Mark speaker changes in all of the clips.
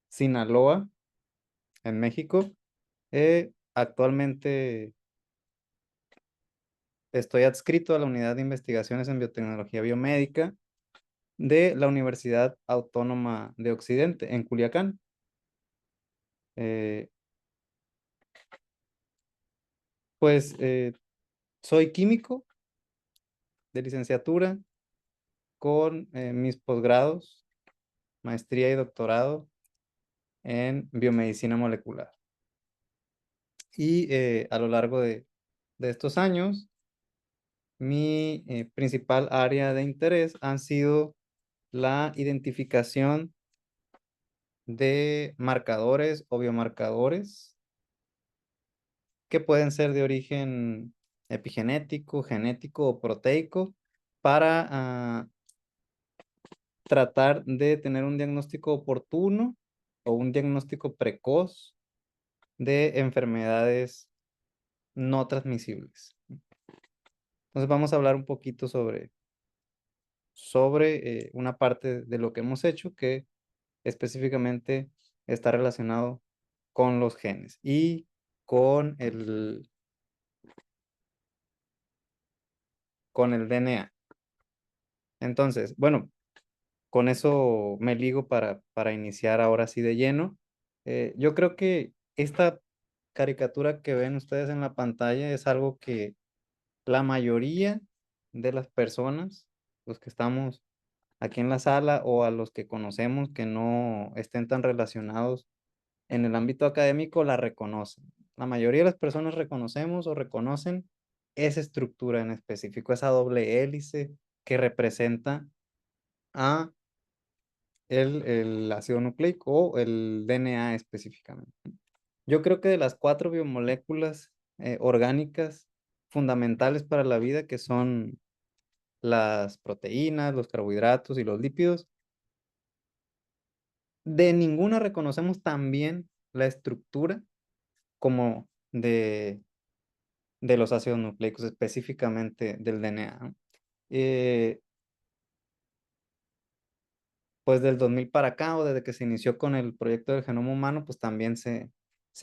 Speaker 1: Sinaloa, en México. Actualmente estoy adscrito a la Unidad de Investigaciones en Biotecnología Biomédica de la Universidad Autónoma de Occidente, en Culiacán. Eh, pues soy químico de licenciatura con mis posgrados, maestría y doctorado en biomedicina molecular. Y a lo largo de estos años, mi principal área de interés han sido la identificación de marcadores o biomarcadores que pueden ser de origen epigenético, genético o proteico para tratar de tener un diagnóstico oportuno o un diagnóstico precoz de enfermedades no transmisibles. Entonces vamos a hablar un poquito sobre una parte de lo que hemos hecho que específicamente está relacionado con los genes y con con el DNA. Entonces, bueno, con eso me ligo para iniciar ahora sí de lleno. Yo creo que esta caricatura que ven ustedes en la pantalla es algo que la mayoría de las personas, los que estamos aquí en la sala o a los que conocemos que no estén tan relacionados en el ámbito académico, la reconocen. La mayoría de las personas reconocemos o reconocen esa estructura en específico, esa doble hélice que representa a el ácido nucleico o el DNA específicamente. Yo creo que de las cuatro biomoléculas orgánicas fundamentales para la vida, que son las proteínas, los carbohidratos y los lípidos, de ninguna reconocemos tan bien la estructura como de los ácidos nucleicos, específicamente del DNA, ¿no? Eh, pues del 2000 para acá, o desde que se inició con el proyecto del genoma humano, pues también se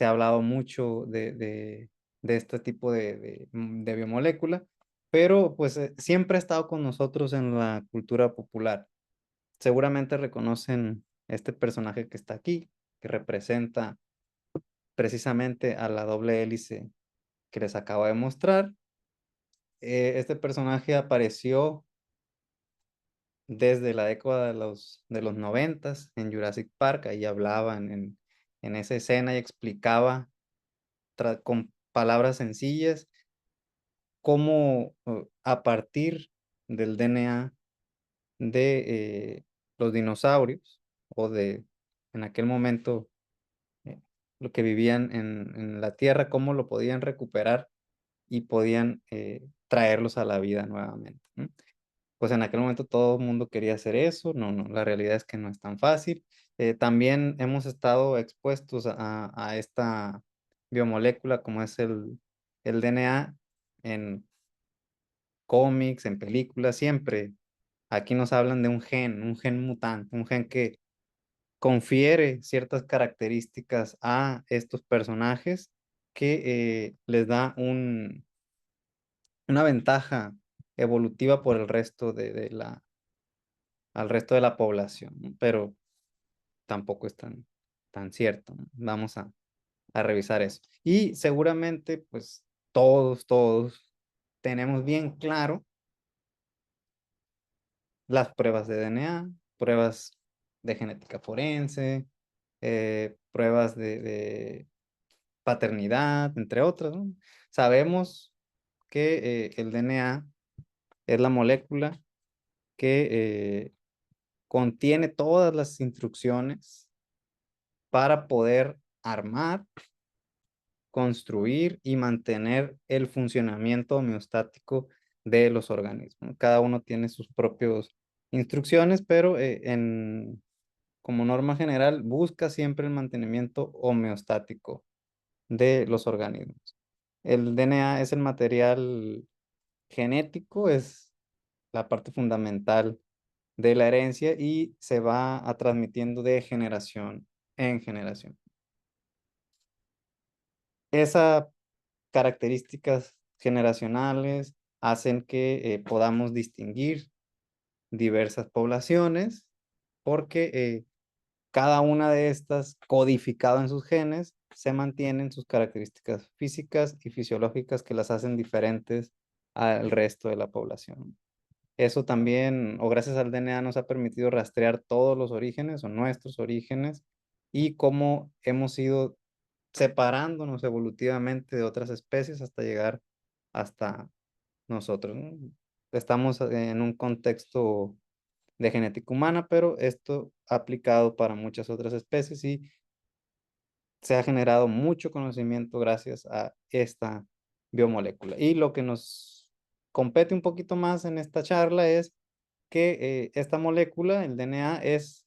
Speaker 1: ha hablado mucho de este tipo de biomolécula, pero pues siempre ha estado con nosotros en la cultura popular. Seguramente reconocen este personaje que está aquí, que representa precisamente a la doble hélice que les acabo de mostrar. Este personaje apareció desde la década de los 90 en Jurassic Park. Ahí hablaban en esa escena y explicaba con palabras sencillas cómo a partir del DNA de los dinosaurios o en aquel momento, eh, lo que vivían en la Tierra, cómo lo podían recuperar y podían traerlos a la vida nuevamente, ¿no? Pues en aquel momento todo el mundo quería hacer eso. No, no, la realidad es que no es tan fácil. También hemos estado expuestos a esta biomolécula como es el DNA en cómics, en películas, siempre. Aquí nos hablan de un gen mutante, un gen que confiere ciertas características a estos personajes que les da una ventaja evolutiva por el resto al resto de la población, ¿no? Pero tampoco es tan cierto, ¿no? Vamos a revisar eso. Y seguramente, pues todos tenemos bien claro las pruebas de DNA, pruebas de genética forense, pruebas de paternidad, entre otras, ¿no? Sabemos que el DNA es la molécula que contiene todas las instrucciones para poder armar, construir y mantener el funcionamiento homeostático de los organismos. Cada uno tiene sus propias instrucciones, pero como norma general busca siempre el mantenimiento homeostático de los organismos. El DNA es el material genético, es la parte fundamental de la herencia y se va a transmitiendo de generación en generación. Esas características generacionales hacen que podamos distinguir diversas poblaciones porque cada una de estas, codificado en sus genes, se mantienen sus características físicas y fisiológicas que las hacen diferentes al resto de la población. Eso también, o gracias al DNA, nos ha permitido rastrear todos los orígenes o nuestros orígenes y cómo hemos ido separándonos evolutivamente de otras especies hasta llegar hasta nosotros, ¿no? Estamos en un contexto de genética humana, pero esto aplicado para muchas otras especies y se ha generado mucho conocimiento gracias a esta biomolécula. Y lo que nos compete un poquito más en esta charla es que esta molécula, el DNA, es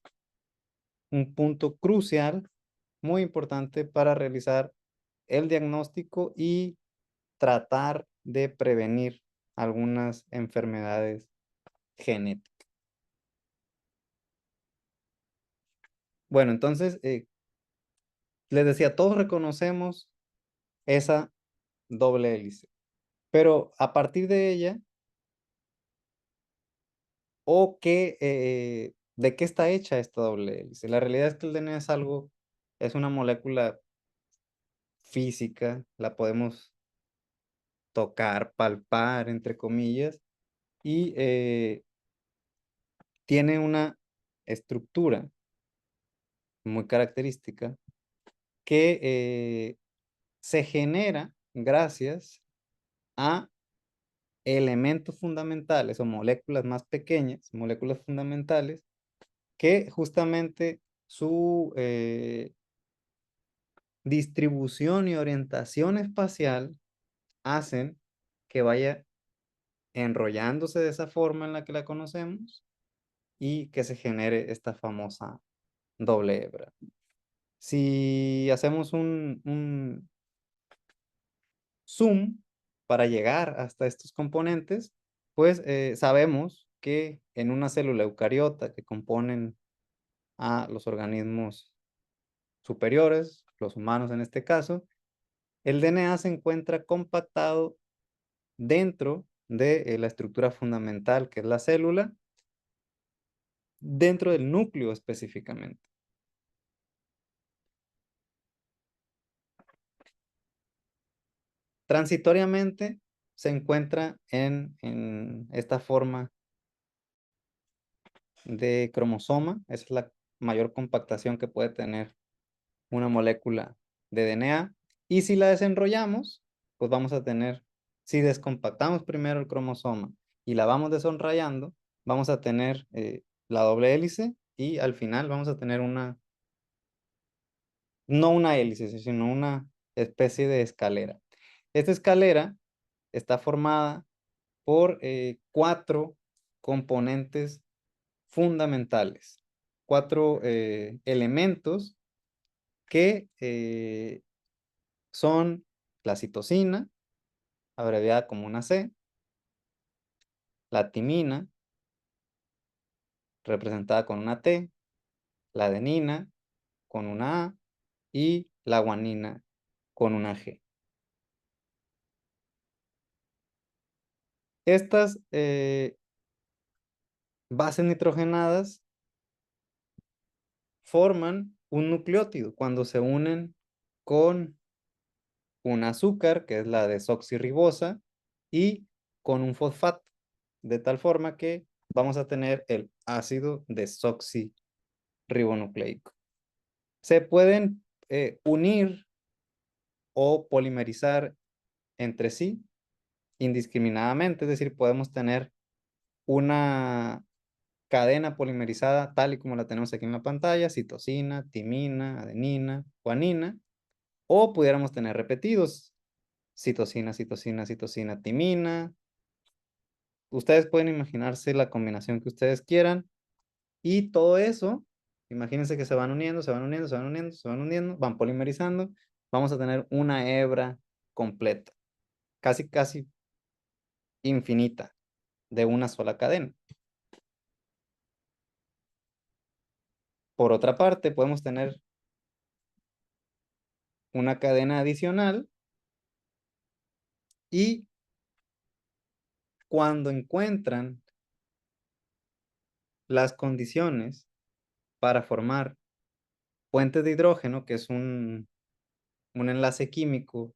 Speaker 1: un punto crucial, muy importante para realizar el diagnóstico y tratar de prevenir algunas enfermedades genéticas. Bueno, entonces, les decía, todos reconocemos esa doble hélice, pero a partir de ella, ¿o qué, de qué está hecha esta doble hélice? La realidad es que el DNA es algo, es una molécula física, la podemos tocar, palpar, entre comillas, y tiene una estructura muy característica que se genera gracias a elementos fundamentales o moléculas más pequeñas, moléculas fundamentales, que justamente su distribución y orientación espacial hacen que vaya enrollándose de esa forma en la que la conocemos y que se genere esta famosa doble hebra. Si hacemos un zoom para llegar hasta estos componentes, pues sabemos que en una célula eucariota que componen a los organismos superiores, los humanos en este caso, el DNA se encuentra compactado dentro de la estructura fundamental que es la célula, dentro del núcleo específicamente. Transitoriamente se encuentra en esta forma de cromosoma, esa es la mayor compactación que puede tener una molécula de DNA. Y si la desenrollamos, pues vamos a tener, si descompactamos primero el cromosoma y la vamos desenrollando, vamos a tener la doble hélice y al final vamos a tener una, no una hélice, sino una especie de escalera. Esta escalera está formada por cuatro componentes fundamentales, cuatro elementos que son la citosina, abreviada como una C, la timina, representada con una T, la adenina con una A y la guanina con una G. Estas bases nitrogenadas forman un nucleótido cuando se unen con un azúcar, que es la desoxirribosa, y con un fosfato, de tal forma que vamos a tener el ácido desoxirribonucleico. Se pueden unir o polimerizar entre sí indiscriminadamente, es decir, podemos tener una cadena polimerizada tal y como la tenemos aquí en la pantalla, citosina, timina, adenina, guanina, o pudiéramos tener repetidos, citosina, citosina, citosina, timina. Ustedes pueden imaginarse la combinación que ustedes quieran y todo eso, imagínense que se van uniendo, se van uniendo, se van uniendo, se van uniendo, van polimerizando, vamos a tener una hebra completa, casi, casi infinita, de una sola cadena. Por otra parte, podemos tener una cadena adicional y cuando encuentran las condiciones para formar puentes de hidrógeno, que es un enlace químico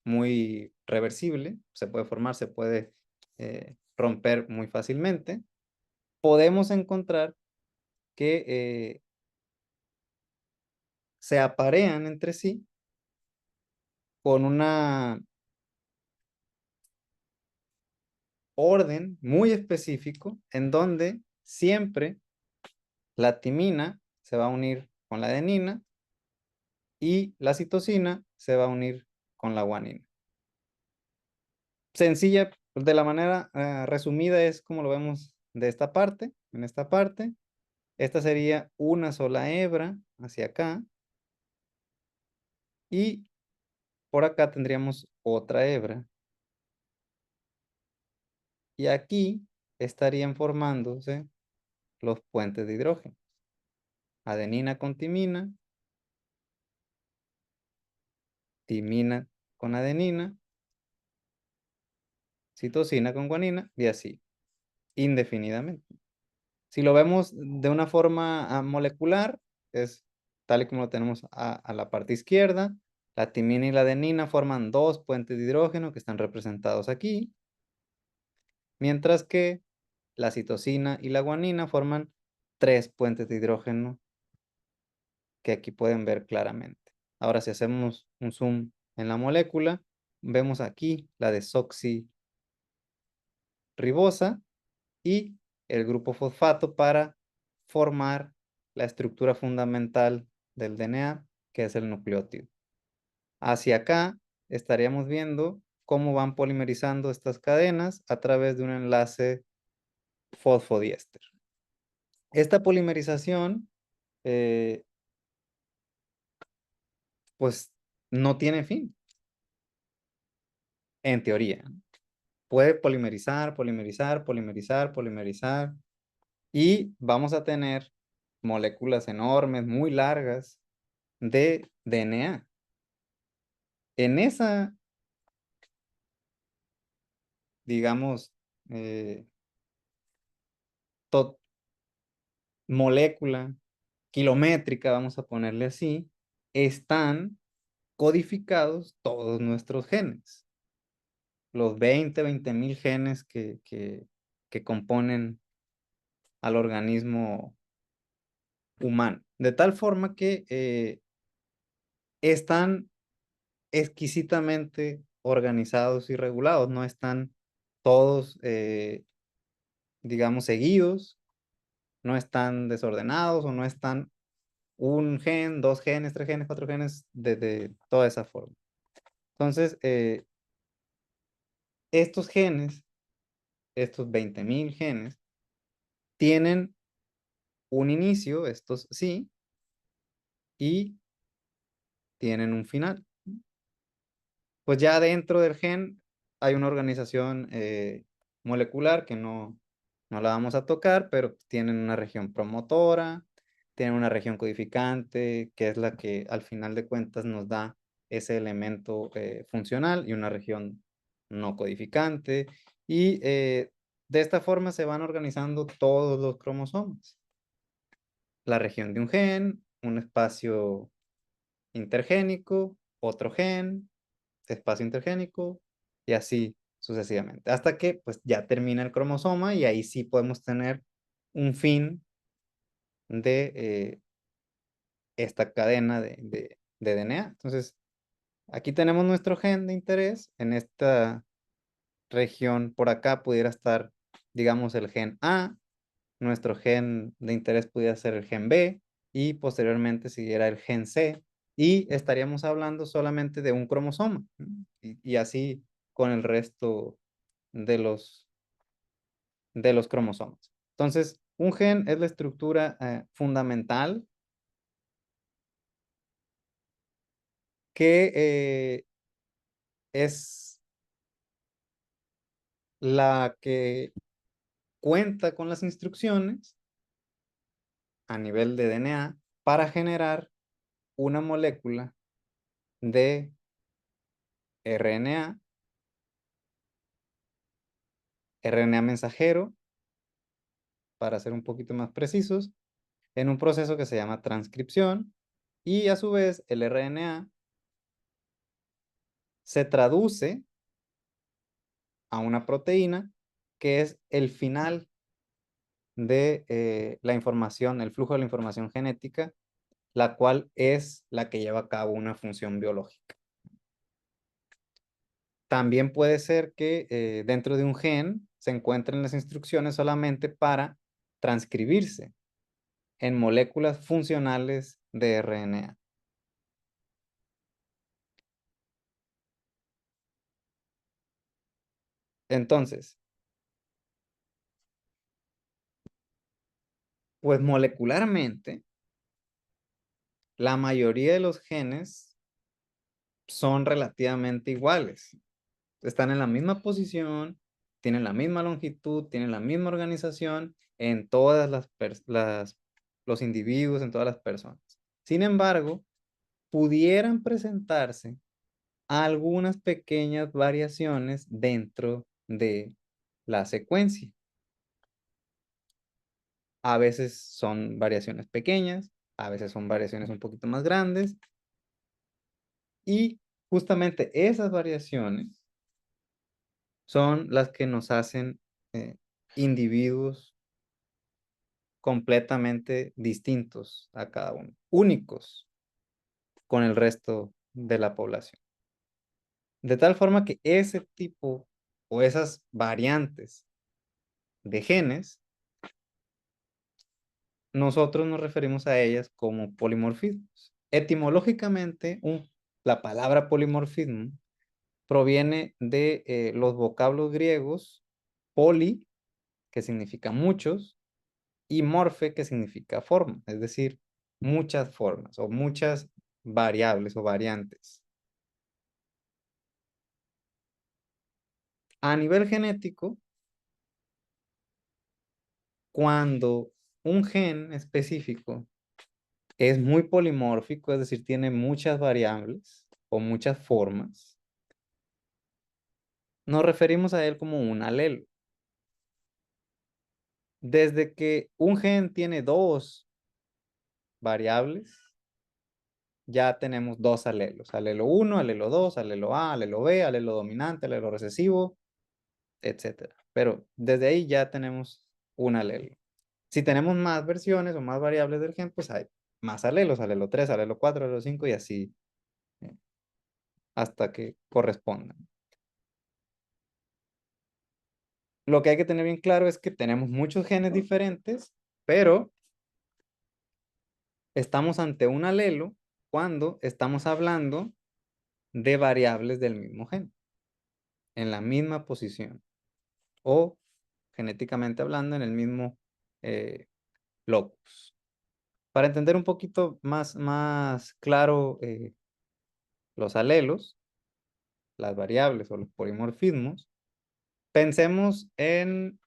Speaker 1: muy reversible, se puede formar, se puede romper muy fácilmente, podemos encontrar que se aparean entre sí con una orden muy específico en donde siempre la timina se va a unir con la adenina y la citosina se va a unir con la guanina. Sencilla, de la manera resumida es como lo vemos de esta parte, en esta parte. Esta sería una sola hebra hacia acá y por acá tendríamos otra hebra. Y aquí estarían formándose los puentes de hidrógeno. Adenina con timina, timina con adenina, citosina con guanina y así, indefinidamente. Si lo vemos de una forma molecular, es tal y como lo tenemos a la parte izquierda. La timina y la adenina forman dos puentes de hidrógeno que están representados aquí, mientras que la citosina y la guanina forman tres puentes de hidrógeno que aquí pueden ver claramente. Ahora, si hacemos un zoom en la molécula, vemos aquí la desoxirribosa y el grupo fosfato para formar la estructura fundamental del DNA, que es el nucleótido. Hacia acá estaríamos viendo cómo van polimerizando estas cadenas a través de un enlace fosfodiéster. Esta polimerización, eh, pues, no tiene fin, en teoría. Puede polimerizar, polimerizar, polimerizar, polimerizar, y vamos a tener moléculas enormes, muy largas, de DNA. En esa, digamos, eh, molécula kilométrica, vamos a ponerle así, están codificados todos nuestros genes. Los 20.000 genes que componen al organismo humano. De tal forma que están exquisitamente organizados y regulados, no están todos, digamos, seguidos, no están desordenados o no están un gen, dos genes, tres genes, cuatro genes, de toda esa forma. Entonces, estos genes, estos 20.000 genes, tienen un inicio, estos sí, y tienen un final. Pues ya dentro del gen hay una organización molecular que no la vamos a tocar, pero tienen una región promotora, tienen una región codificante, que es la que al final de cuentas nos da ese elemento funcional, y una región no codificante. Y de esta forma se van organizando todos los cromosomas. La región de un gen, un espacio intergénico, otro gen, espacio intergénico y así sucesivamente. Hasta que pues ya termina el cromosoma y ahí sí podemos tener un fin de esta cadena de DNA. Entonces, aquí tenemos nuestro gen de interés. En esta región por acá pudiera estar, digamos, el gen A. Nuestro gen de interés pudiera ser el gen B y posteriormente siguiera el gen C, y estaríamos hablando solamente de un cromosoma, ¿no? Y así con el resto de los cromosomas. Entonces, un gen es la estructura fundamental que es la que cuenta con las instrucciones a nivel de DNA para generar una molécula de RNA, RNA mensajero, para ser un poquito más precisos, en un proceso que se llama transcripción, y a su vez el RNA se traduce a una proteína que es el final de la información, el flujo de la información genética, la cual es la que lleva a cabo una función biológica. También puede ser que dentro de un gen se encuentren las instrucciones solamente para transcribirse en moléculas funcionales de RNA. Entonces, pues molecularmente, la mayoría de los genes son relativamente iguales. Están en la misma posición, tienen la misma longitud, tienen la misma organización en todas los individuos, en todas las personas. Sin embargo, pudieran presentarse algunas pequeñas variaciones dentro de la secuencia. A veces son variaciones pequeñas, a veces son variaciones un poquito más grandes, y justamente esas variaciones son las que nos hacen individuos completamente distintos a cada uno, únicos con el resto de la población. De tal forma que ese tipo o esas variantes de genes, nosotros nos referimos a ellas como polimorfismos. Etimológicamente, la palabra polimorfismo proviene de los vocablos griegos poli, que significa muchos, y morfe, que significa forma, es decir, muchas formas o muchas variables o variantes. A nivel genético, cuando un gen específico es muy polimórfico, es decir, tiene muchas variables o muchas formas, nos referimos a él como un alelo. Desde que un gen tiene dos variables, ya tenemos dos alelos. Alelo 1, alelo 2, alelo A, alelo B, alelo dominante, alelo recesivo, etcétera. Pero desde ahí ya tenemos un alelo. Si tenemos más versiones o más variables del gen, pues hay más alelos, alelo 3, alelo 4, alelo 5 y así eh, hasta que correspondan. Lo que hay que tener bien claro es que tenemos muchos genes diferentes, pero estamos ante un alelo cuando estamos hablando de variables del mismo gen, en la misma posición o genéticamente hablando en el mismo eh, locus. Para entender un poquito más claro los alelos, las variables o los polimorfismos, pensemos en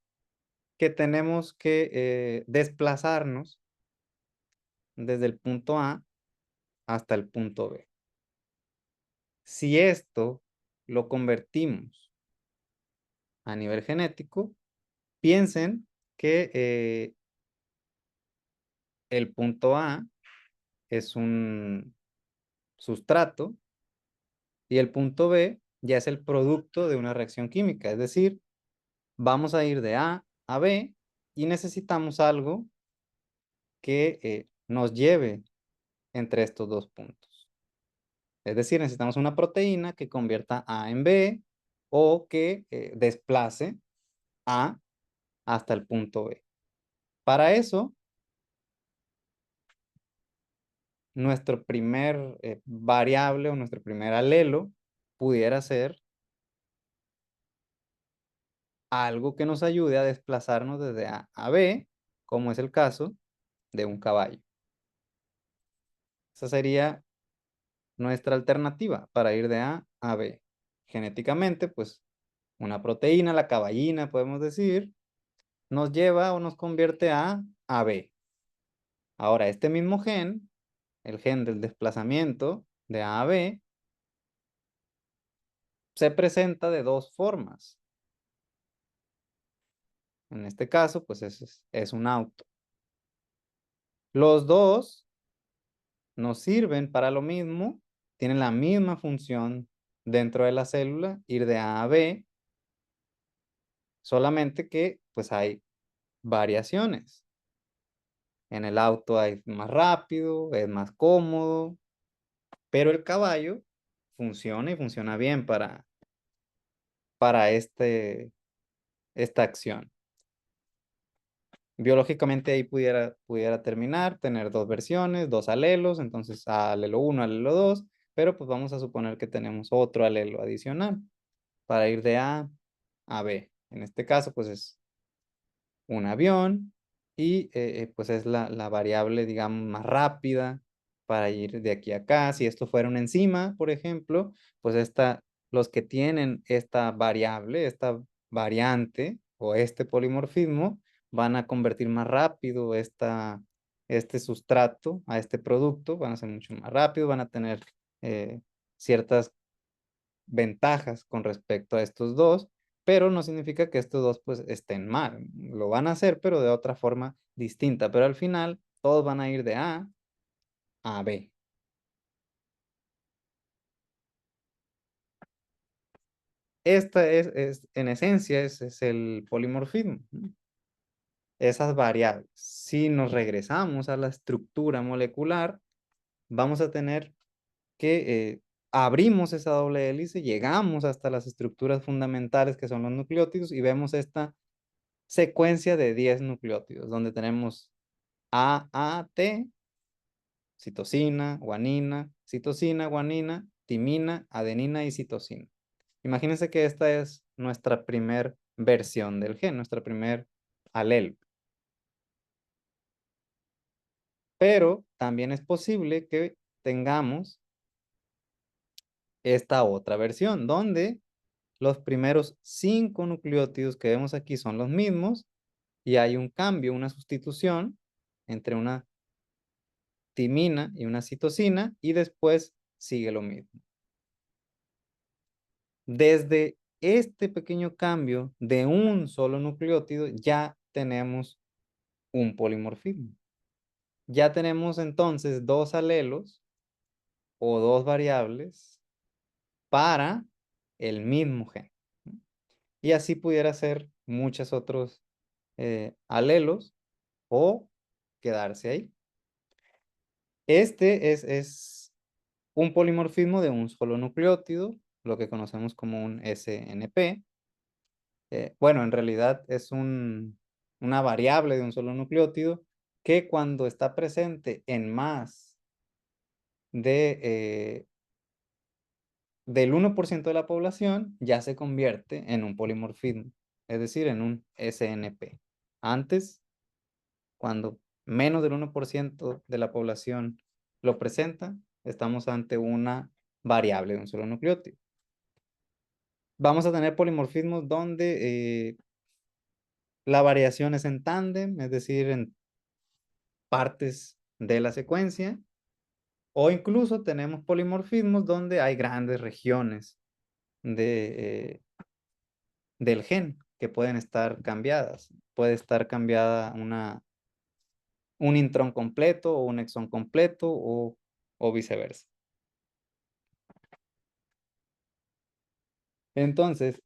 Speaker 1: que tenemos que desplazarnos desde el punto A hasta el punto B. Si esto lo convertimos a nivel genético, piensen que el punto A es un sustrato y el punto B ya es el producto de una reacción química. Es decir, vamos a ir de A a B y necesitamos algo que nos lleve entre estos dos puntos. Es decir, necesitamos una proteína que convierta A en B o que desplace A hasta el punto B. Para eso, nuestro primer variable o nuestro primer alelo pudiera ser algo que nos ayude a desplazarnos desde A a B, como es el caso de un caballo. Esa sería nuestra alternativa para ir de A a B. Genéticamente, pues una proteína, la caballina, podemos decir, nos lleva o nos convierte a B. Ahora, este mismo gen, el gen del desplazamiento de A a B, se presenta de dos formas. En este caso, pues es un auto. Los dos nos sirven para lo mismo, tienen la misma función dentro de la célula, ir de A a B, solamente que pues hay variaciones. En el auto es más rápido, es más cómodo, pero el caballo funciona y funciona bien para esta acción. Biológicamente ahí pudiera terminar, tener dos versiones, dos alelos, entonces alelo 1, alelo 2, pero pues vamos a suponer que tenemos otro alelo adicional para ir de A a B. En este caso, pues es un avión y pues es la variable, digamos, más rápida para ir de aquí a acá. Si esto fuera una enzima, por ejemplo, pues los que tienen esta variable, esta variante o este polimorfismo, van a convertir más rápido este sustrato a este producto, van a ser mucho más rápido, van a tener ciertas ventajas con respecto a estos dos, pero no significa que estos dos pues estén mal. Lo van a hacer, pero de otra forma distinta. Pero al final todos van a ir de A a B. Esta en esencia, es el polimorfismo, ¿no? Esas variables. Si nos regresamos a la estructura molecular, vamos a tener que abrimos esa doble hélice, llegamos hasta las estructuras fundamentales que son los nucleótidos y vemos esta secuencia de 10 nucleótidos, donde tenemos AAT, citosina, guanina, timina, adenina y citosina. Imagínense que esta es nuestra primer versión del gen, nuestra primer alelo. Pero también es posible que tengamos esta otra versión, donde los primeros 5 nucleótidos que vemos aquí son los mismos y hay un cambio, una sustitución entre una timina y una citosina y después sigue lo mismo. Desde este pequeño cambio de un solo nucleótido ya tenemos un polimorfismo. Ya tenemos entonces dos alelos o dos variables para el mismo gen. Y así pudiera ser muchos otros alelos o quedarse ahí. Este es un polimorfismo de un solo nucleótido, lo que conocemos como un SNP. Bueno, en realidad es una variable de un solo nucleótido que cuando está presente en más de, del 1% de la población, ya se convierte en un polimorfismo, es decir, en un SNP. Antes, cuando menos del 1% de la población lo presenta, estamos ante una variable de un solo nucleótido. Vamos a tener polimorfismos donde la variación es en tándem, es decir, en partes de la secuencia, o incluso tenemos polimorfismos donde hay grandes regiones del gen que pueden estar cambiadas. Puede estar cambiada un intrón completo o un exón completo o viceversa. Entonces,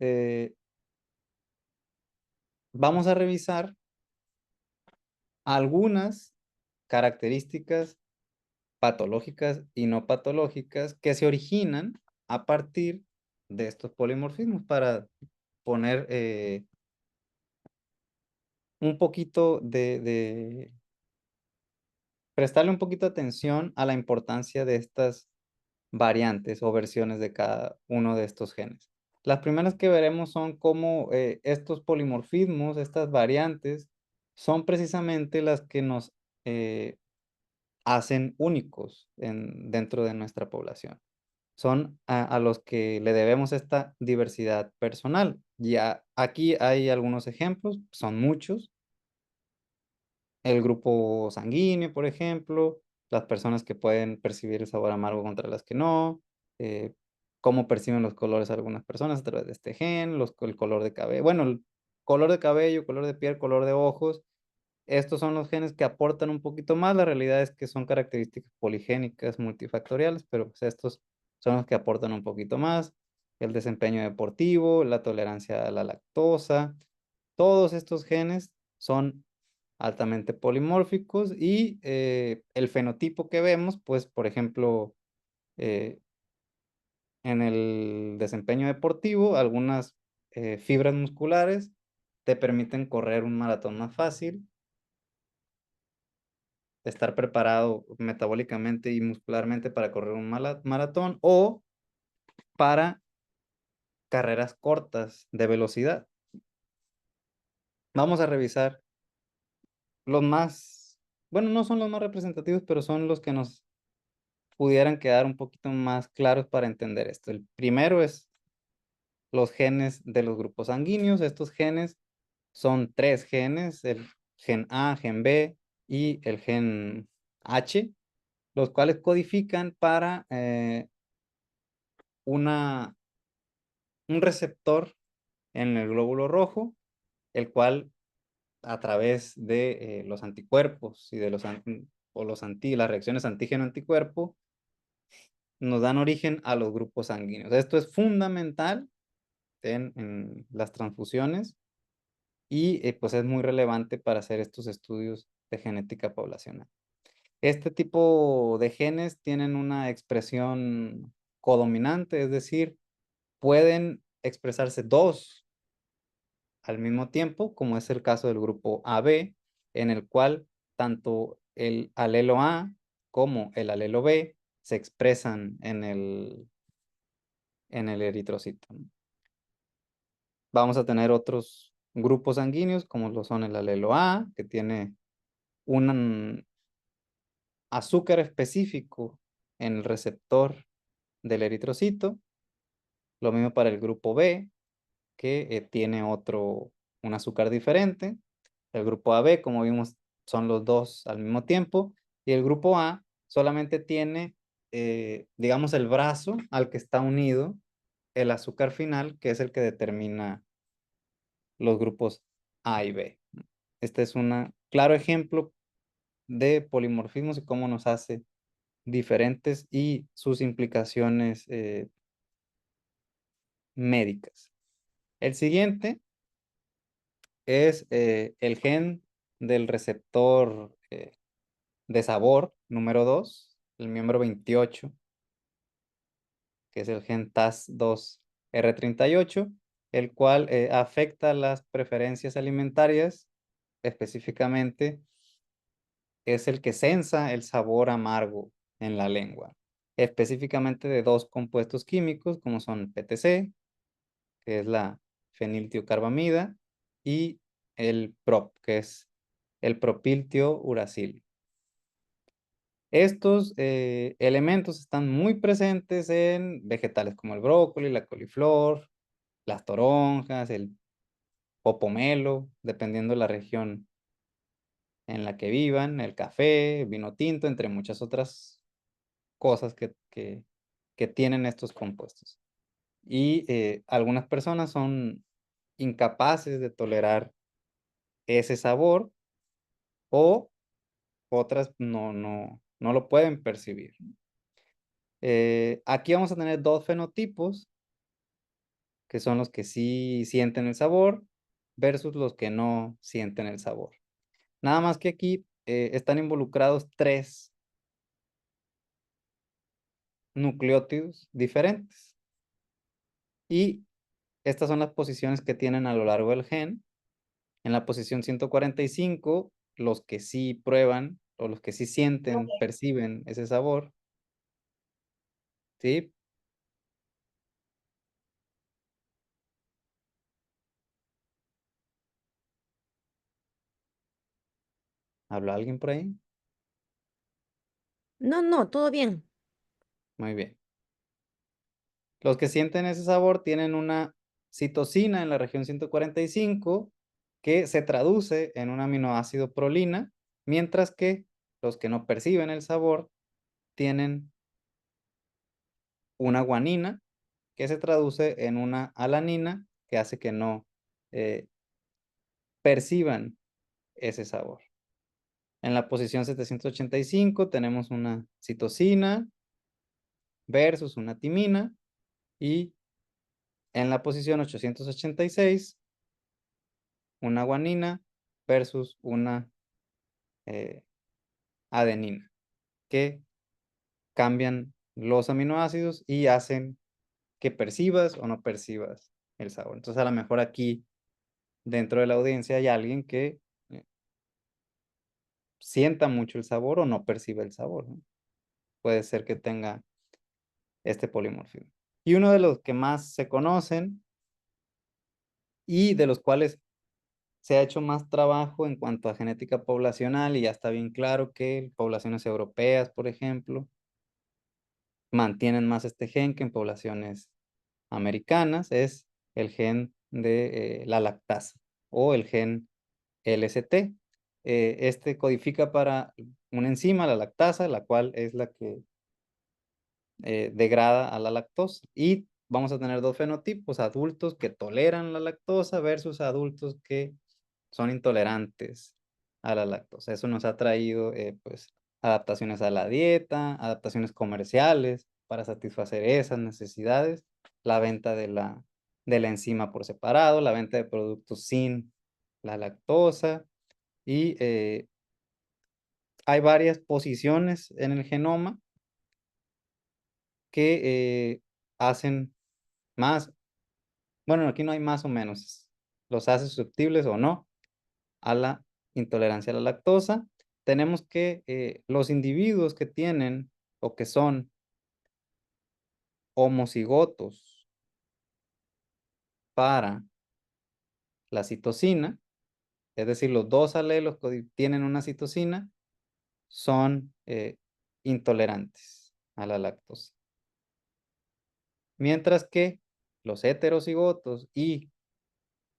Speaker 1: vamos a revisar algunas características patológicas y no patológicas que se originan a partir de estos polimorfismos para poner un poquito prestarle un poquito de atención a la importancia de estas variantes o versiones de cada uno de estos genes. Las primeras que veremos son cómo estos polimorfismos, estas variantes, son precisamente las que nos hacen únicos dentro de nuestra población. Son a los que le debemos esta diversidad personal. Ya aquí hay algunos ejemplos, son muchos. el grupo sanguíneo, por ejemplo, las personas que pueden percibir el sabor amargo contra las que no, eh, cómo perciben los colores algunas personas a través de este gen, el color de cabello, bueno, el color de cabello, color de piel, color de ojos. Estos son los genes que aportan un poquito más. La realidad es que son características poligénicas multifactoriales, pero pues estos son los que aportan un poquito más. El desempeño deportivo, la tolerancia a la lactosa, todos estos genes son altamente polimórficos y el fenotipo que vemos, pues, por ejemplo, eh, en el desempeño deportivo, algunas fibras musculares te permiten correr un maratón más fácil, estar preparado metabólicamente y muscularmente para correr un maratón o para carreras cortas de velocidad. Vamos a revisar los más, bueno, no son los más representativos, pero son los que nos pudieran quedar un poquito más claros para entender esto. El primero es los genes de los grupos sanguíneos. Estos genes son tres genes, el gen A, gen B y el gen H, los cuales codifican para una, un receptor en el glóbulo rojo, el cual a través de los anticuerpos y de las reacciones antígeno-anticuerpo nos dan origen a los grupos sanguíneos. Esto es fundamental en las transfusiones y pues es muy relevante para hacer estos estudios de genética poblacional. Este tipo de genes tienen una expresión codominante, es decir, pueden expresarse dos al mismo tiempo, como es el caso del grupo AB, en el cual tanto el alelo A como el alelo B se expresan en el eritrocito. Vamos a tener otros grupos sanguíneos, como lo son el alelo A, que tiene un azúcar específico en el receptor del eritrocito. Lo mismo para el grupo B, que tiene un azúcar diferente. El grupo AB, como vimos, son los dos al mismo tiempo. Y el grupo A solamente tiene, digamos, el brazo al que está unido el azúcar final, que es el que determina los grupos A y B. Este es un claro ejemplo de polimorfismos y cómo nos hace diferentes y sus implicaciones médicas. El siguiente es el gen del receptor de sabor número 2, el miembro 28, que es el gen TAS2R38, el cual afecta las preferencias alimentarias. Específicamente es el que sensa el sabor amargo en la lengua, específicamente de dos compuestos químicos como son PTC, que es la feniltiocarbamida, y el PROP, que es el propiltiouracil. Estos elementos están muy presentes en vegetales como el brócoli, la coliflor, las toronjas, el popomelo, dependiendo de la región en la que vivan, el café, vino tinto, entre muchas otras cosas que tienen estos compuestos. Y algunas personas son incapaces de tolerar ese sabor o otras no lo pueden percibir. Aquí vamos a tener dos fenotipos, que son los que sí sienten el sabor versus los que no sienten el sabor. Nada más que aquí están involucrados tres nucleótidos diferentes. Y estas son las posiciones que tienen a lo largo del gen. En la posición 145, los que sí prueban o los que sí sienten, perciben ese sabor, ¿sí? ¿Habla alguien por ahí?
Speaker 2: No, no, todo bien.
Speaker 1: Muy bien. Los que sienten ese sabor tienen una citosina en la región 145 que se traduce en un aminoácido prolina mientras que los que no perciben el sabor tienen una guanina que se traduce en una alanina que hace que no eh, perciban ese sabor. En la posición 785 tenemos una citosina versus una timina, y en la posición 886 una guanina versus una eh, adenina, que cambian los aminoácidos y hacen que percibas o no percibas el sabor. Entonces, a lo mejor aquí dentro de la audiencia hay alguien que eh, sienta mucho el sabor o no percibe el sabor, ¿no? Puede ser que tenga este polimorfismo. Y uno de los que más se conocen y de los cuales se ha hecho más trabajo en cuanto a genética poblacional, y ya está bien claro que poblaciones europeas, por ejemplo, mantienen más este gen que en poblaciones americanas, es el gen de la lactasa o el gen LST. Este codifica para una enzima, la lactasa, la cual es la que degrada a la lactosa. Y vamos a tener dos fenotipos: adultos que toleran la lactosa versus adultos que son intolerantes a la lactosa. Eso nos ha traído pues adaptaciones a la dieta, adaptaciones comerciales para satisfacer esas necesidades, la venta de la enzima por separado, la venta de productos sin la lactosa, y hay varias posiciones en el genoma que hacen más, bueno, aquí no hay más o menos, los hace susceptibles o no a la intolerancia a la lactosa. Tenemos que los individuos que tienen o que son homocigotos para la citosina, es decir, los dos alelos que tienen una citosina, son intolerantes a la lactosa. Mientras que los heterocigotos y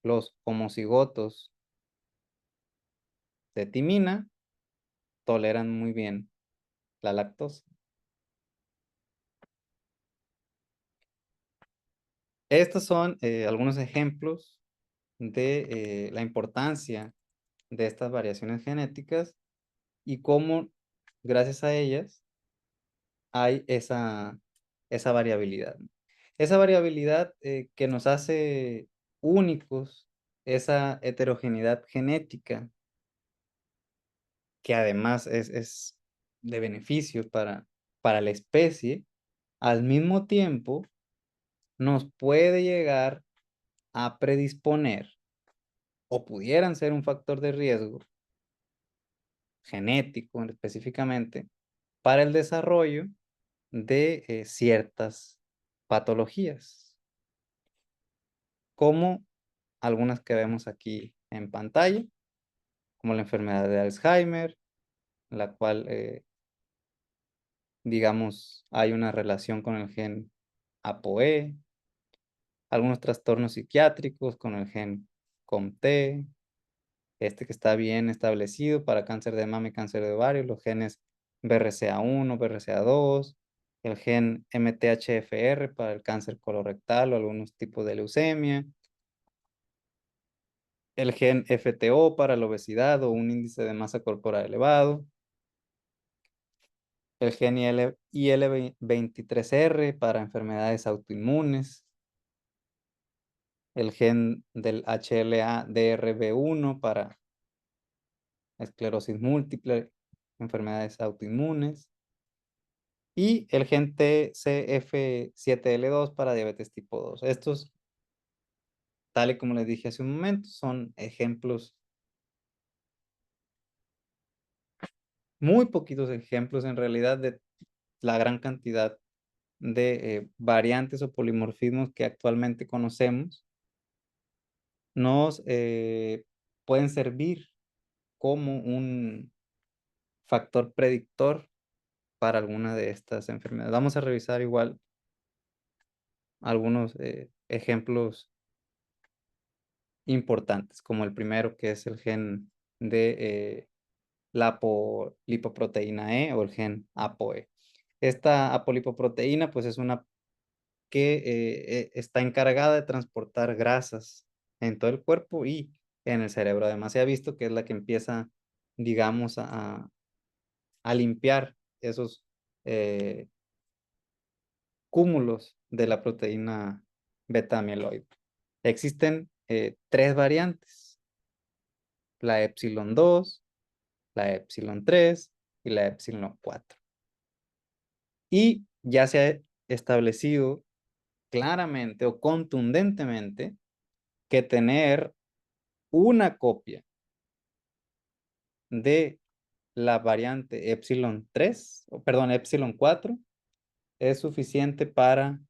Speaker 1: los homocigotos de timina toleran muy bien la lactosa. Estos son algunos ejemplos de la importancia de estas variaciones genéticas y cómo, gracias a ellas, hay esa variabilidad. Esa variabilidad que nos hace únicos, esa heterogeneidad genética, que además es de beneficio para la especie, al mismo tiempo nos puede llegar a predisponer o pudieran ser un factor de riesgo genético específicamente para el desarrollo de ciertas patologías, como algunas que vemos aquí en pantalla, como la enfermedad de Alzheimer, la cual, digamos, hay una relación con el gen ApoE, algunos trastornos psiquiátricos con el gen COMT, este que está bien establecido para cáncer de mama y cáncer de ovario, los genes BRCA1, BRCA2, el gen MTHFR para el cáncer colorectal o algunos tipos de leucemia, el gen FTO para la obesidad o un índice de masa corporal elevado, el gen IL-23R para enfermedades autoinmunes, el gen del HLA-DRB1 para esclerosis múltiple, enfermedades autoinmunes, y el gen TCF7L2 para diabetes tipo 2. Estos, tal y como les dije hace un momento, son ejemplos, muy poquitos ejemplos en realidad, de la gran cantidad de variantes o polimorfismos que actualmente conocemos. Nos pueden servir como un factor predictor para alguna de estas enfermedades. Vamos a revisar igual algunos ejemplos importantes, como el primero, que es el gen de la apolipoproteína E o el gen ApoE. Esta apolipoproteína pues es una que está encargada de transportar grasas en todo el cuerpo y en el cerebro. Además se ha visto que es la que empieza, digamos, a limpiar esos eh, cúmulos de la proteína beta amiloide. Existen tres variantes: la epsilon 2, la epsilon 3 y la epsilon 4. Y ya se ha establecido claramente o contundentemente que tener una copia de la variante epsilon 3, o perdón, epsilon 4, es suficiente para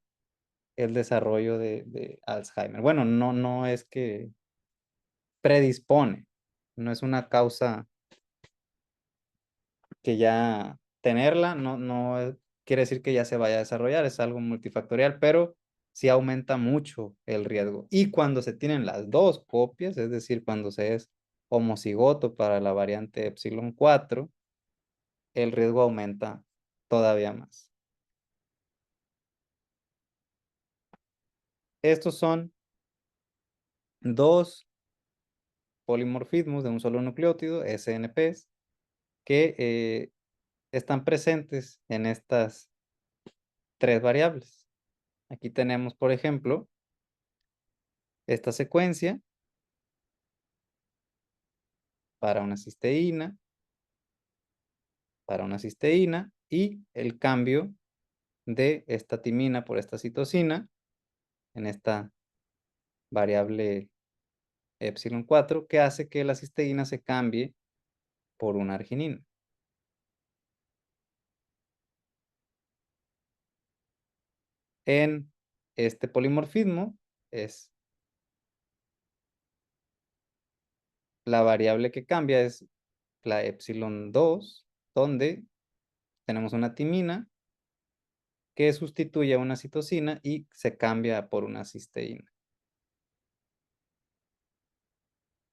Speaker 1: el desarrollo de Alzheimer. Bueno, no es que predispone, no es una causa que ya tenerla, no quiere decir que ya se vaya a desarrollar, es algo multifactorial, pero sí aumenta mucho el riesgo. Y cuando se tienen las dos copias, es decir, cuando se es homocigoto para la variante epsilon 4, el riesgo aumenta todavía más. Estos son dos polimorfismos de un solo nucleótido, SNPs, que están presentes en estas tres variables. Aquí tenemos, por ejemplo, esta secuencia para una cisteína y el cambio de esta timina por esta citosina en esta variable epsilon 4 que hace que la cisteína se cambie por una arginina. En este polimorfismo es la variable que cambia es la epsilon 2, donde tenemos una timina que sustituye a una citosina y se cambia por una cisteína.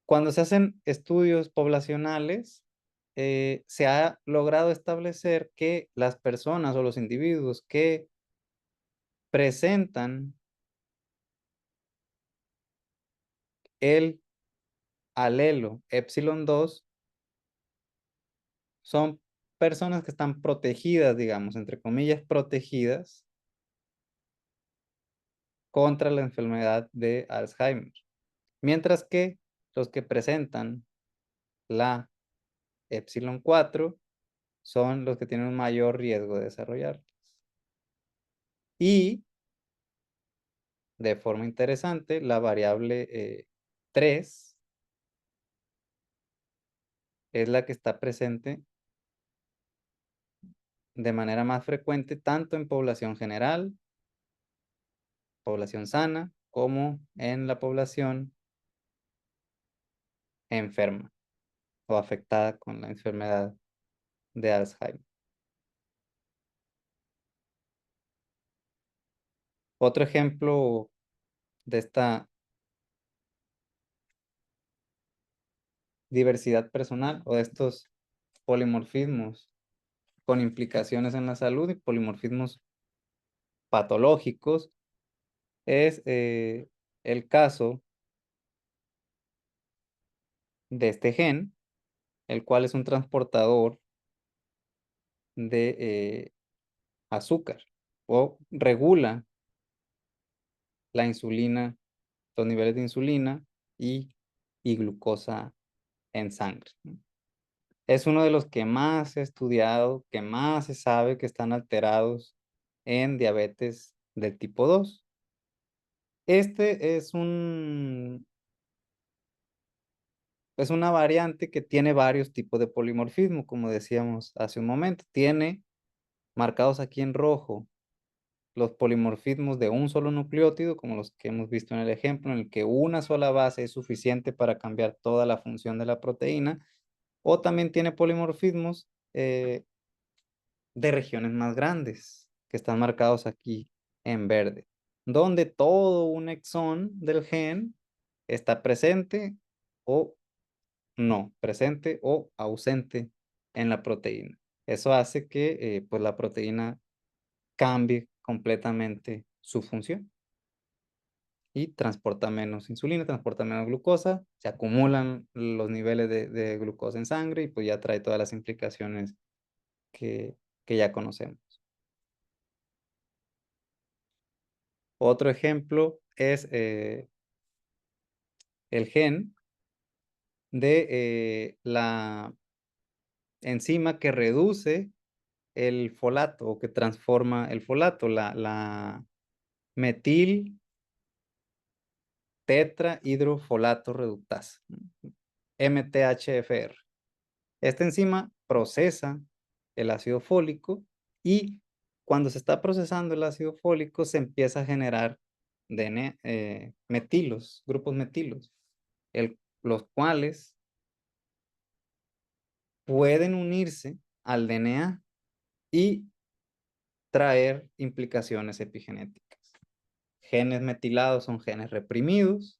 Speaker 1: Cuando se hacen estudios poblacionales, se ha logrado establecer que las personas o los individuos que presentan el alelo epsilon 2 son personas que están protegidas, digamos, entre comillas, protegidas contra la enfermedad de Alzheimer. Mientras que los que presentan la epsilon 4 son los que tienen un mayor riesgo de desarrollarlas. Y de forma interesante, la variable 3 es la que está presente de manera más frecuente tanto en población general, población sana, como en la población enferma o afectada con la enfermedad de Alzheimer. Otro ejemplo de esta diversidad personal o de estos polimorfismos con implicaciones en la salud y polimorfismos patológicos es el caso de este gen, el cual es un transportador de azúcar o regula la insulina, los niveles de insulina y glucosa en sangre. Es uno de los que más se ha estudiado, que más se sabe que están alterados en diabetes del tipo 2. Este es una variante que tiene varios tipos de polimorfismo, como decíamos hace un momento. Tiene marcados aquí en rojo los polimorfismos de un solo nucleótido, como los que hemos visto en el ejemplo, en el que una sola base es suficiente para cambiar toda la función de la proteína, o también tiene polimorfismos de regiones más grandes, que están marcados aquí en verde, donde todo un exón del gen está presente o no, presente o ausente en la proteína. Eso hace que pues la proteína cambie completamente su función y transporta menos insulina, transporta menos glucosa, se acumulan los niveles de glucosa en sangre y pues ya trae todas las implicaciones que, que ya conocemos. Otro ejemplo es el gen de la enzima que reduce el folato o que transforma el folato, la metil tetrahidrofolato reductasa, MTHFR. Esta enzima procesa el ácido fólico y cuando se está procesando el ácido fólico se empieza a generar DNA, metilos, grupos metilos, los cuales pueden unirse al DNA y traer implicaciones epigenéticas. Genes metilados son genes reprimidos.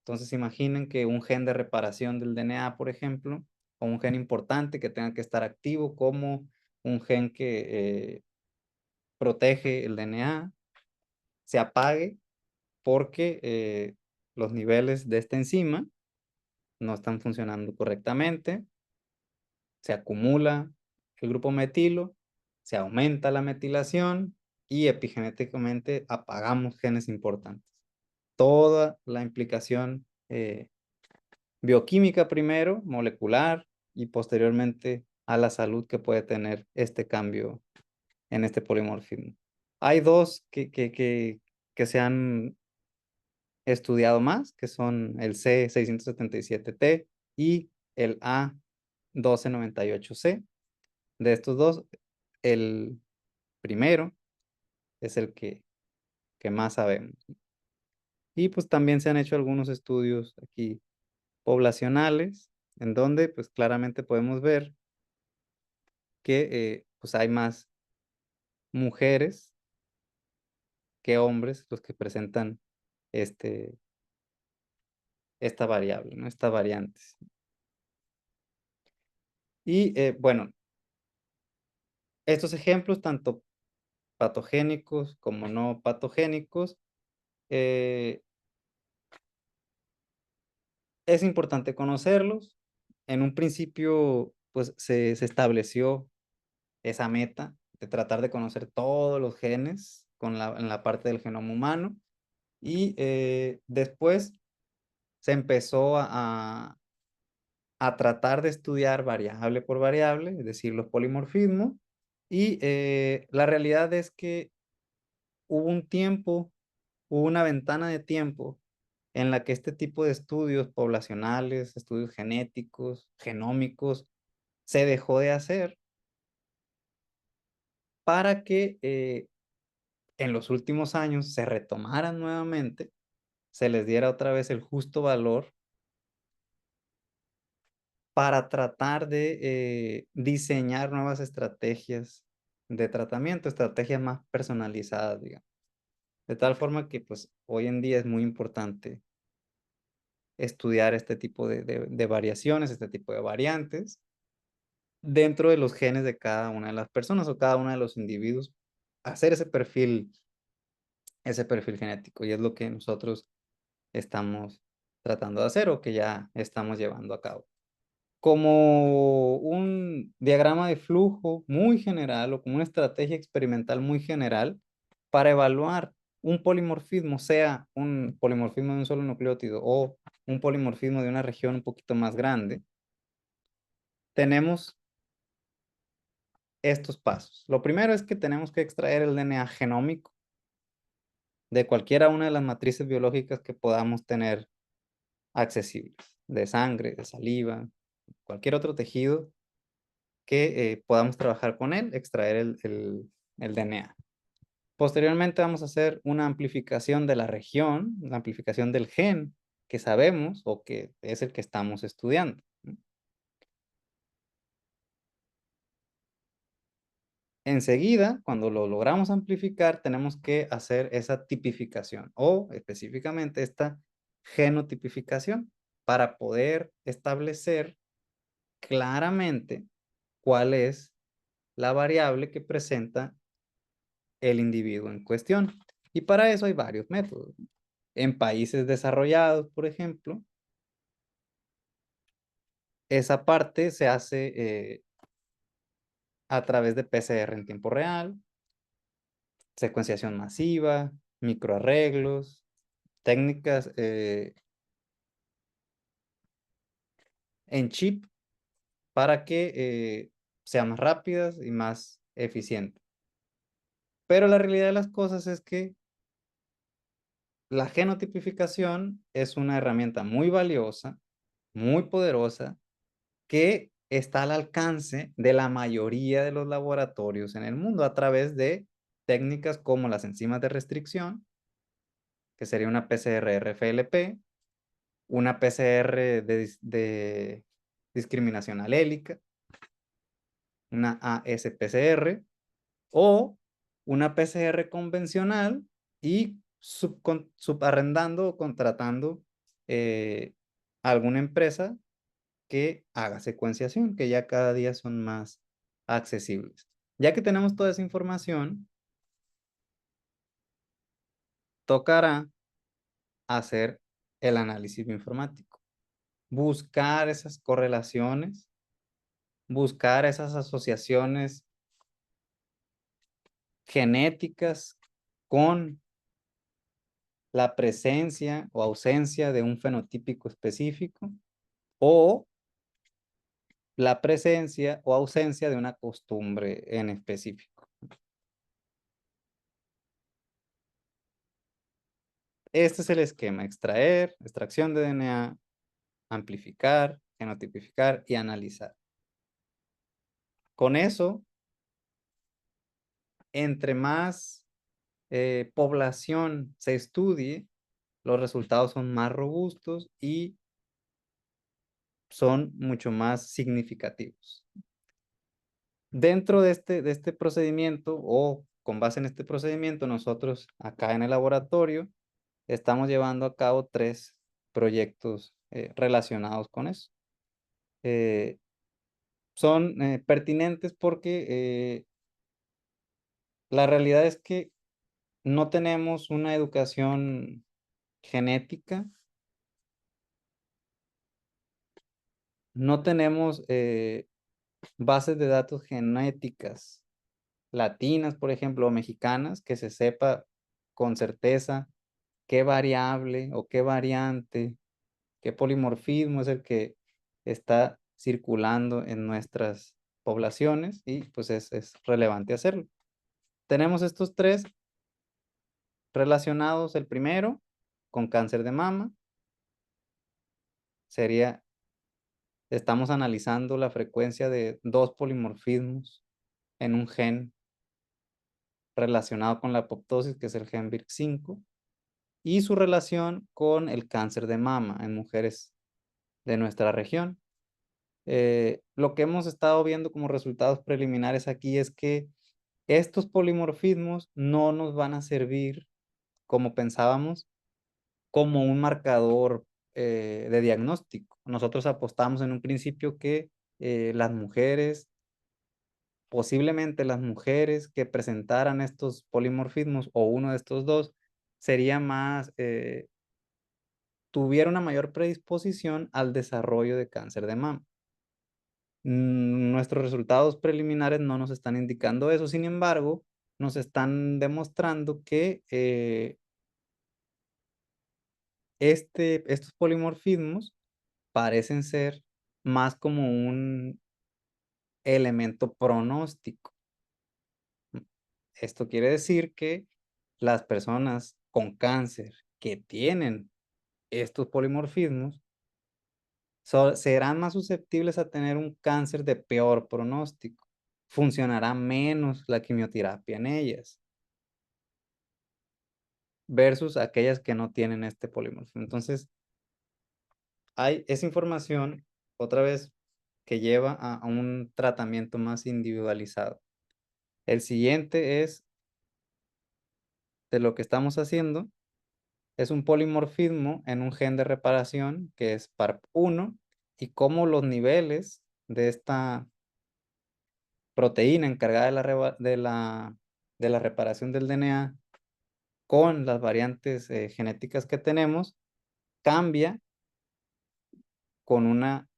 Speaker 1: Entonces imaginen que un gen de reparación del DNA, por ejemplo, o un gen importante que tenga que estar activo, como un gen que protege el DNA, se apague porque los niveles de esta enzima no están funcionando correctamente, se acumula el grupo metilo, se aumenta la metilación y epigenéticamente apagamos genes importantes. Toda la implicación bioquímica primero, molecular y posteriormente a la salud que puede tener este cambio en este polimorfismo. Hay dos que se han estudiado más, que son el C677T y el A1298C. De estos dos, el primero es el que más sabemos. Y pues también se han hecho algunos estudios aquí poblacionales, en donde pues claramente podemos ver que pues hay más mujeres que hombres los que presentan este, esta variable, ¿no? Esta variante. Y bueno, estos ejemplos, tanto patogénicos como no patogénicos, eh, es importante conocerlos. En un principio, pues se estableció esa meta de tratar de conocer todos los genes en la parte del genoma humano y después se empezó a tratar de estudiar variable por variable, es decir, los polimorfismos, y la realidad es que hubo un tiempo, hubo una ventana de tiempo en la que este tipo de estudios poblacionales, estudios genéticos, genómicos, se dejó de hacer para que en los últimos años se retomaran nuevamente, se les diera otra vez el justo valor para tratar de diseñar nuevas estrategias de tratamiento, estrategias más personalizadas, digamos. De tal forma que pues hoy en día es muy importante estudiar este tipo de variaciones, este tipo de variantes dentro de los genes de cada una de las personas o cada uno de los individuos, hacer ese perfil genético y es lo que nosotros estamos tratando de hacer o que ya estamos llevando a cabo. Como un diagrama de flujo muy general o como una estrategia experimental muy general para evaluar un polimorfismo, sea un polimorfismo de un solo nucleótido o un polimorfismo de una región un poquito más grande, tenemos estos pasos. Lo primero es que tenemos que extraer el DNA genómico de cualquiera una de las matrices biológicas que podamos tener accesibles, de sangre, de saliva, cualquier otro tejido que podamos trabajar con él, extraer el DNA. Posteriormente vamos a hacer una amplificación de la región, la amplificación del gen que sabemos o que es el que estamos estudiando. Enseguida, cuando lo logramos amplificar, tenemos que hacer esa tipificación o específicamente esta genotipificación para poder establecer claramente cuál es la variable que presenta el individuo en cuestión. Y para eso hay varios métodos. En países desarrollados, por ejemplo, esa parte se hace a través de PCR en tiempo real, secuenciación masiva, microarreglos, técnicas en chip para que sean más rápidas y más eficientes. Pero la realidad de las cosas es que la genotipificación es una herramienta muy valiosa, muy poderosa, que está al alcance de la mayoría de los laboratorios en el mundo a través de técnicas como las enzimas de restricción, que sería una PCR-RFLP, una PCR de discriminación alélica, una ASPCR, o una PCR convencional y subarrendando o contratando alguna empresa que haga secuenciación, que ya cada día son más accesibles. Ya que tenemos toda esa información, tocará hacer el análisis bioinformático, buscar esas correlaciones, buscar esas asociaciones genéticas con la presencia o ausencia de un fenotípico específico o la presencia o ausencia de una costumbre en específico. Este es el esquema: extraer, extracción de DNA, amplificar, genotipificar y analizar. Con eso, entre más población se estudie, los resultados son más robustos y son mucho más significativos. Dentro de este procedimiento o con base en este procedimiento, nosotros acá en el laboratorio estamos llevando a cabo 3 proyectos relacionados con eso. Son pertinentes porque la realidad es que no tenemos una educación genética, no tenemos bases de datos genéticas latinas, por ejemplo, o mexicanas, que se sepa con certeza qué variable o qué variante, qué polimorfismo es el que está circulando en nuestras poblaciones y pues es relevante hacerlo. Tenemos estos 3 relacionados. El primero con cáncer de mama sería, estamos analizando la frecuencia de 2 polimorfismos en un gen relacionado con la apoptosis, que es el gen BRCA5, y su relación con el cáncer de mama en mujeres de nuestra región. Lo que hemos estado viendo como resultados preliminares aquí es que estos polimorfismos no nos van a servir, como pensábamos, como un marcador de diagnóstico. Nosotros apostamos en un principio que las mujeres, posiblemente las mujeres que presentaran estos polimorfismos o uno de estos dos, sería más, tuviera una mayor predisposición al desarrollo de cáncer de mama. Nuestros resultados preliminares no nos están indicando eso, sin embargo, nos están demostrando que estos polimorfismos parecen ser más como un elemento pronóstico. Esto quiere decir que las personas con cáncer que tienen estos polimorfismos serán más susceptibles a tener un cáncer de peor pronóstico. Funcionará menos la quimioterapia en ellas versus aquellas que no tienen este polimorfismo. Entonces, hay esa información, otra vez, que lleva a un tratamiento más individualizado. El siguiente es, de lo que estamos haciendo, es un polimorfismo en un gen de reparación que es PARP1 y cómo los niveles de esta proteína encargada de la reparación del DNA con las variantes genéticas que tenemos, cambia con una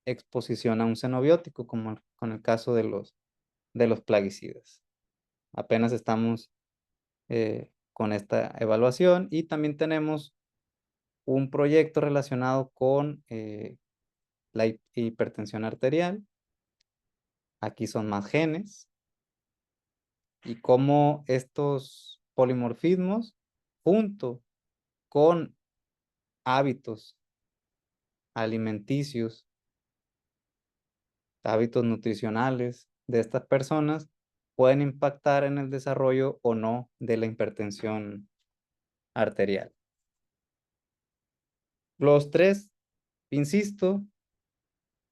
Speaker 1: exposición a un xenobiótico, como con el caso de los plaguicidas. Apenas estamos con esta evaluación y también tenemos un proyecto relacionado con la hipertensión arterial. Aquí son más genes y cómo estos polimorfismos, junto con hábitos alimenticios, hábitos nutricionales de estas personas, pueden impactar en el desarrollo o no de la hipertensión arterial. Los tres, insisto,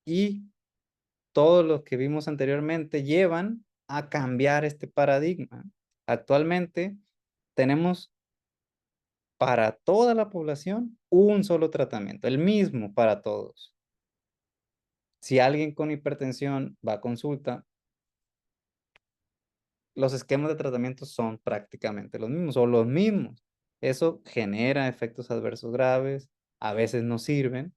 Speaker 1: y todos los que vimos anteriormente llevan a cambiar este paradigma. Actualmente tenemos para toda la población un solo tratamiento, el mismo para todos. Si alguien con hipertensión va a consulta, los esquemas de tratamiento son prácticamente los mismos o los mismos. Eso genera efectos adversos graves, a veces no sirven.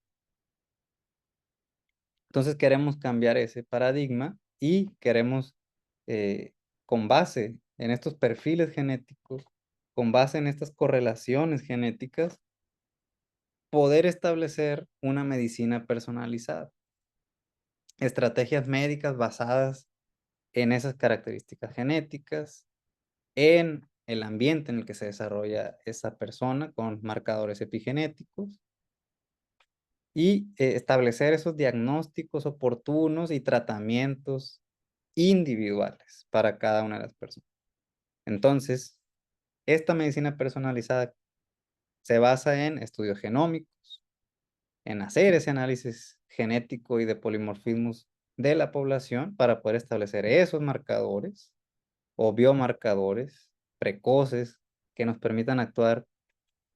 Speaker 1: Entonces queremos cambiar ese paradigma y queremos, con base en estos perfiles genéticos, con base en estas correlaciones genéticas, poder establecer una medicina personalizada. Estrategias médicas basadas en esas características genéticas, en el ambiente en el que se desarrolla esa persona con marcadores epigenéticos y establecer esos diagnósticos oportunos y tratamientos individuales para cada una de las personas. Entonces, esta medicina personalizada se basa en estudios genómicos, en hacer ese análisis genético y de polimorfismos de la población para poder establecer esos marcadores o biomarcadores precoces que nos permitan actuar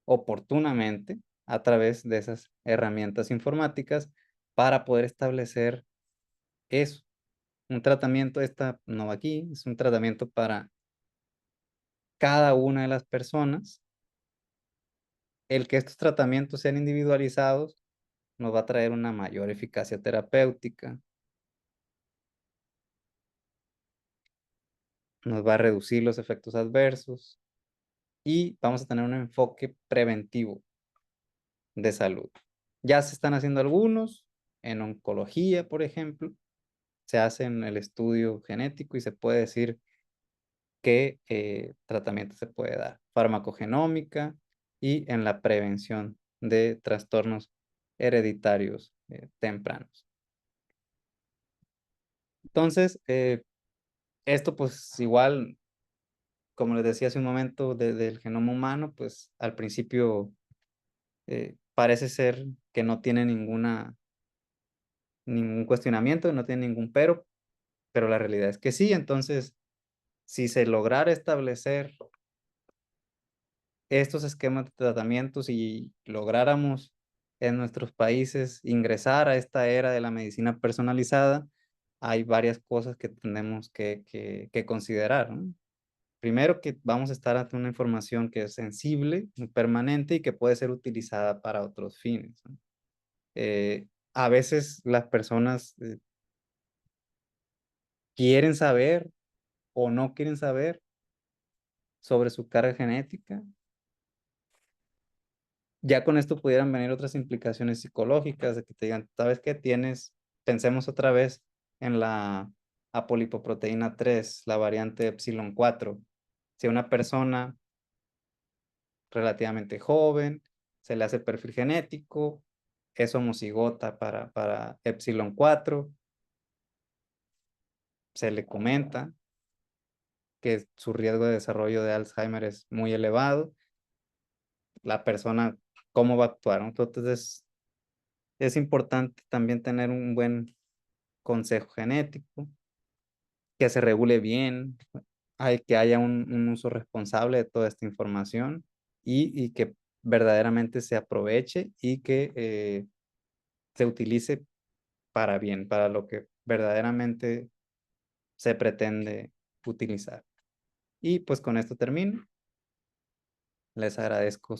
Speaker 1: oportunamente a través de esas herramientas informáticas para poder establecer eso. Un tratamiento, esta no va aquí, es un tratamiento para cada una de las personas. El que estos tratamientos sean individualizados nos va a traer una mayor eficacia terapéutica, nos va a reducir los efectos adversos y vamos a tener un enfoque preventivo de salud. Ya se están haciendo algunos en oncología, por ejemplo, se hace en el estudio genético y se puede decir qué tratamiento se puede dar. Farmacogenómica y en la prevención de trastornos hereditarios tempranos. Entonces, esto pues igual, como les decía hace un momento, del genoma humano, pues al principio parece ser que no tiene ningún cuestionamiento, no tiene ningún pero la realidad es que sí. Entonces, si se lograra establecer estos esquemas de tratamientos y lográramos en nuestros países ingresar a esta era de la medicina personalizada, hay varias cosas que tenemos que considerar, ¿no? Primero, que vamos a estar ante una información que es sensible, permanente y que puede ser utilizada para otros fines, ¿no? A veces las personas quieren saber o no quieren saber sobre su carga genética. Ya con esto pudieran venir otras implicaciones psicológicas, de que te digan, ¿sabes qué tienes? Pensemos otra vez en la apolipoproteína 3, la variante epsilon 4. Si a una persona relativamente joven se le hace perfil genético, es homocigota para epsilon 4, se le comenta que su riesgo de desarrollo de Alzheimer es muy elevado, la persona, ¿cómo va a actuar? Entonces, es importante también tener un buen consejo genético, que se regule bien, hay que haya un uso responsable de toda esta información y que verdaderamente se aproveche y que se utilice para bien, para lo que verdaderamente se pretende utilizar. Y pues con esto termino. Les agradezco